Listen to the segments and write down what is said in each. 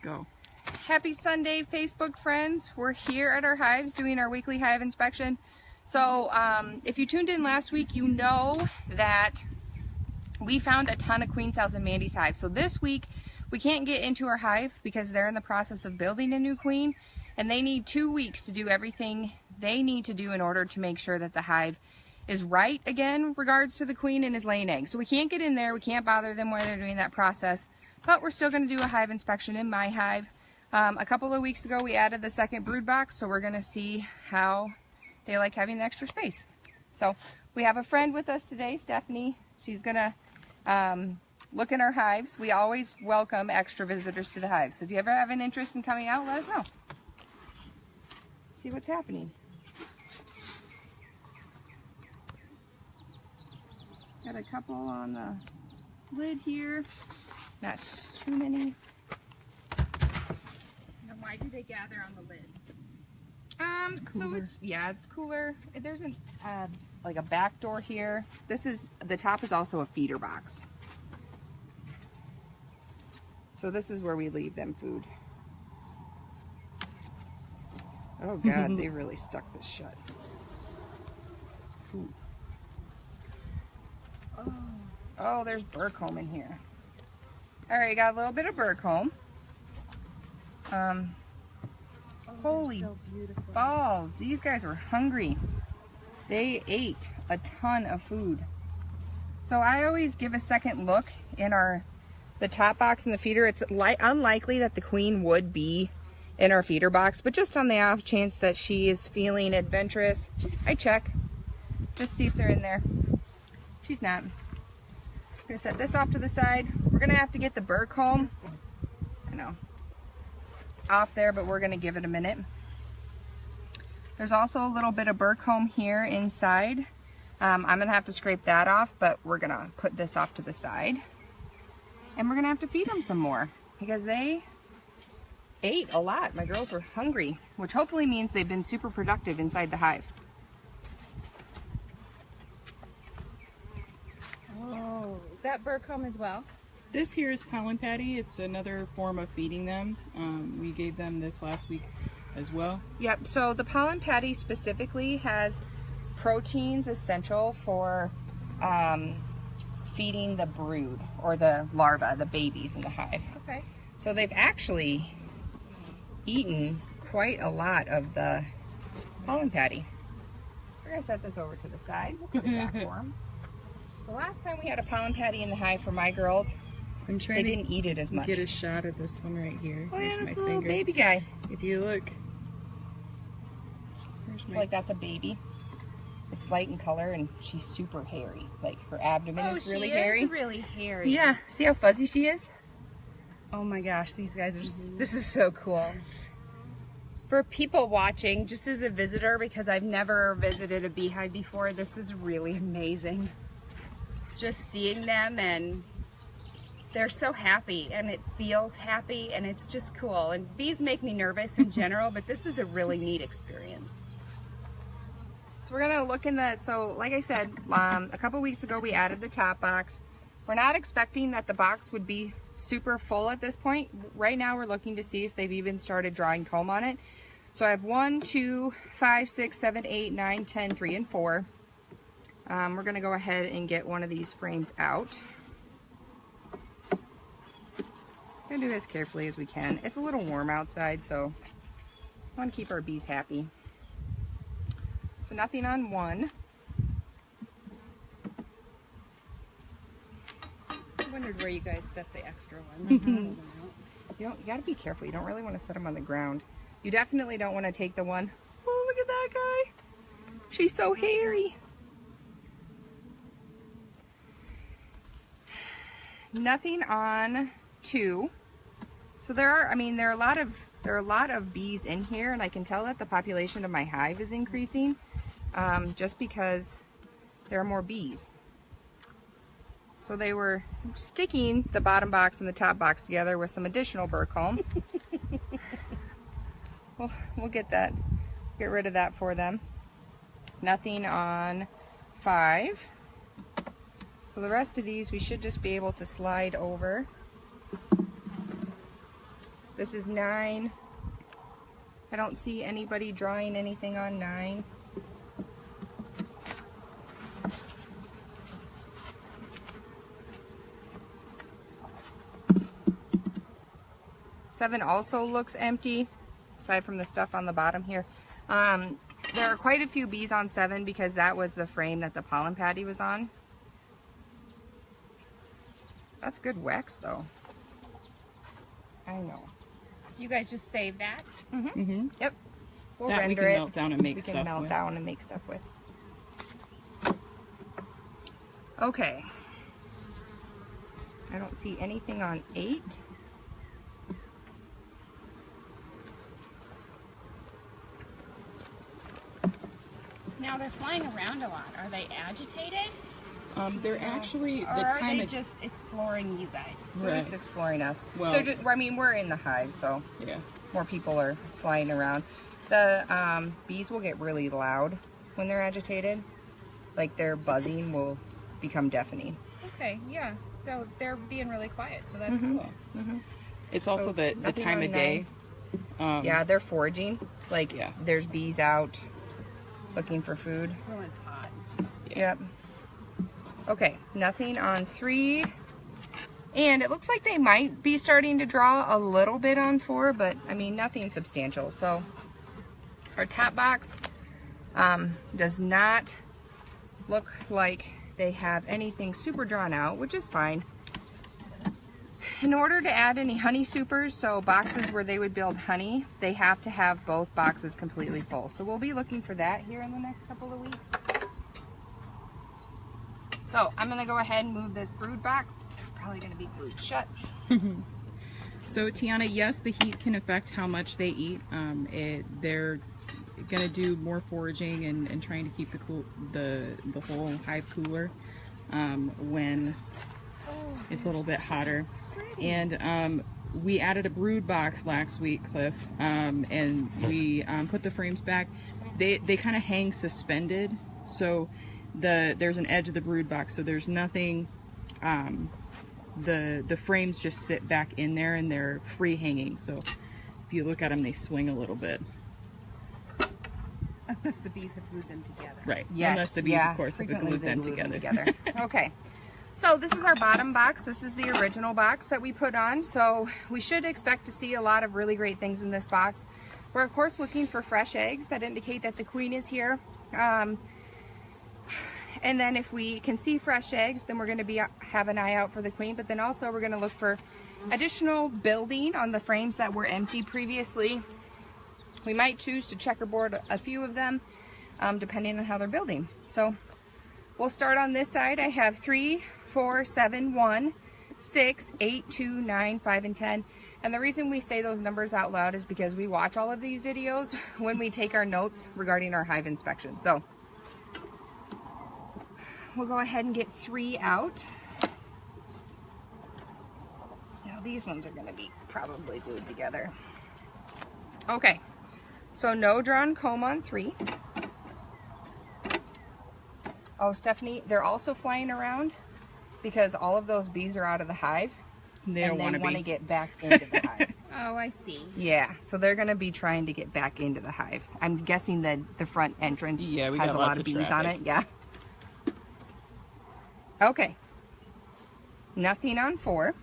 go. Happy Sunday, Facebook friends. We're here at our hives doing our weekly hive inspection. So if you tuned in last week, you know that we found a ton of queen cells in Mandy's hive. So this week we can't get into our hive because they're in the process of building a new queen, and they need 2 weeks to do everything they need to do in order to make sure that the hive is right again regards to the queen and is laying eggs. So we can't get in there, we can't bother them while they're doing that process, but we're still going to do a hive inspection in my hive. A couple of weeks ago we added the second brood box, so we're going to see how they like having the extra space. So we have a friend with us today, Stephanie. She's going to look in our hives. We always welcome extra visitors to the hive, so if you ever have an interest in coming out, let us know. Let's see what's happening. Got a couple on the lid here, not too many. Now why do they gather on the lid? So it's cooler. There's like a back door here. The top is also a feeder box. So this is where we leave them food. Oh God, they really stuck this shut. Ooh. Oh, there's burr comb in here. All right, got a little bit of burr comb. Holy so balls, these guys were hungry. They ate a ton of food. So I always give a second look in the top box and the feeder. It's unlikely that the queen would be in our feeder box, but just on the off chance that she is feeling adventurous, I check. Just see if they're in there. She's not. I'm gonna set this off to the side. We're gonna have to get the burr comb, off there, but we're gonna give it a minute. There's also a little bit of burr comb here inside. I'm gonna have to scrape that off, but we're gonna put this off to the side. And we're gonna have to feed them some more because they ate a lot. My girls were hungry, which hopefully means they've been super productive inside the hive. Oh, is that burr comb as well? This here is pollen patty. It's another form of feeding them. We gave them this last week as well. Yep, so the pollen patty specifically has proteins essential for feeding the brood or the larvae, the babies in the hive. Okay. So they've actually eaten quite a lot of the pollen patty. We're gonna set this over to the side. We'll put it back for them. The last time we had a pollen patty in the hive for my girls, I'm trying they didn't eat it as much. Get a shot of this one right here. Oh yeah, Here's that's my a little finger. baby guy. If you look, It's like that's a baby. It's light in color and she's super hairy. Like her abdomen is really hairy. She is really hairy. Yeah, see how fuzzy she is? Oh my gosh, these guys are this is so cool. For people watching, just as a visitor, because I've never visited a beehive before, this is really amazing. Just seeing them, and they're so happy, and it feels happy, and it's just cool. And bees make me nervous in general, but this is a really neat experience. So we're gonna look in so like I said, a couple weeks ago we added the top box. We're not expecting that the box would be super full at this point. Right now we're looking to see if they've even started drawing comb on it. So I have 1, 2, 5, 6, 7, 8, 9, 10, 3, and 4. We're gonna go ahead and get one of these frames out. We're gonna do it as carefully as we can. It's a little warm outside, so I want to keep our bees happy. So nothing on 1. I wondered where you guys set the extra one. You gotta be careful. You don't really want to set them on the ground. You definitely don't want to take the one. Oh, look at that guy. She's so hairy. Nothing on 2. So there are a lot of bees in here, and I can tell that the population of my hive is increasing just because there are more bees. So they were sticking the bottom box and the top box together with some additional burr comb. We'll get rid of that for them. Nothing on 5. So the rest of these we should just be able to slide over. This is 9. I don't see anybody drawing anything on 9. Seven also looks empty, aside from the stuff on the bottom here. There are quite a few bees on 7 because that was the frame that the pollen patty was on. That's good wax though. I know. Do you guys just save that? Mm-hmm. Yep. We'll That we render can it. melt down and make We stuff can melt with. down and make stuff with. Okay. I don't see anything on 8. Now they're flying around a lot. Are they agitated? They're actually Or the are time they of just exploring you guys? They're right. just exploring us. Well- They're just, I mean, we're in the hive, so Yeah. more people are flying around. The bees will get really loud when they're agitated. Like their buzzing will become deafening. Okay, yeah. So they're being really quiet, so that's Mhm. cool. It's also So the nothing time on of day. Yeah, they're foraging. Like Yeah. there's bees out looking for food. When it's hot. Yep. Okay, nothing on 3. And it looks like they might be starting to draw a little bit on 4, but I mean, nothing substantial. So our top box does not look like they have anything super drawn out, which is fine. In order to add any honey supers, so boxes where they would build honey, they have to have both boxes completely full. So we'll be looking for that here in the next couple of weeks. So I'm gonna go ahead and move this brood box. It's probably gonna be glued shut. So Tiana, yes, the heat can affect how much they eat. They're gonna do more foraging and trying to keep the whole hive cooler when it's a little bit hotter. And we added a brood box last week, Cliff, and we put the frames back. They kind of hang suspended, so there's an edge of the brood box, so there's nothing. The frames just sit back in there and they're free hanging. So if you look at them, they swing a little bit. Unless the bees have glued them together. Right. Yes, Unless the bees, yeah, of course, have frequently glued they them glue together. Okay. So this is our bottom box. This is the original box that we put on. So we should expect to see a lot of really great things in this box. We're of course looking for fresh eggs that indicate that the queen is here. And then if we can see fresh eggs, then we're going to have an eye out for the queen. But then also we're going to look for additional building on the frames that were empty previously. We might choose to checkerboard a few of them, depending on how they're building. So we'll start on this side. I have 3, 4, 7, 1, 6, 8, 2, 9, 5, and 10. And the reason we say those numbers out loud is because we watch all of these videos when we take our notes regarding our hive inspection. So we'll go ahead and get 3 out. Now these ones are going to be probably glued together. Okay, so no drawn comb on 3. Oh, Stephanie, they're also flying around because all of those bees are out of the hive. They and don't they want to want be. to get back into the hive. Oh, I see. Yeah, so they're going to be trying to get back into the hive. I'm guessing that the front entrance Yeah, we has got a lots lot of of bees on traffic. it. Yeah. Okay. Nothing on 4.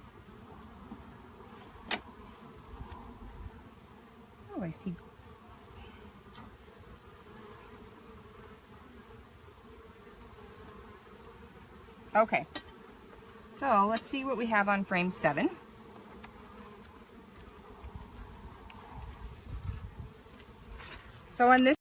Oh, I see. Okay. So let's see what we have on frame 7. So on this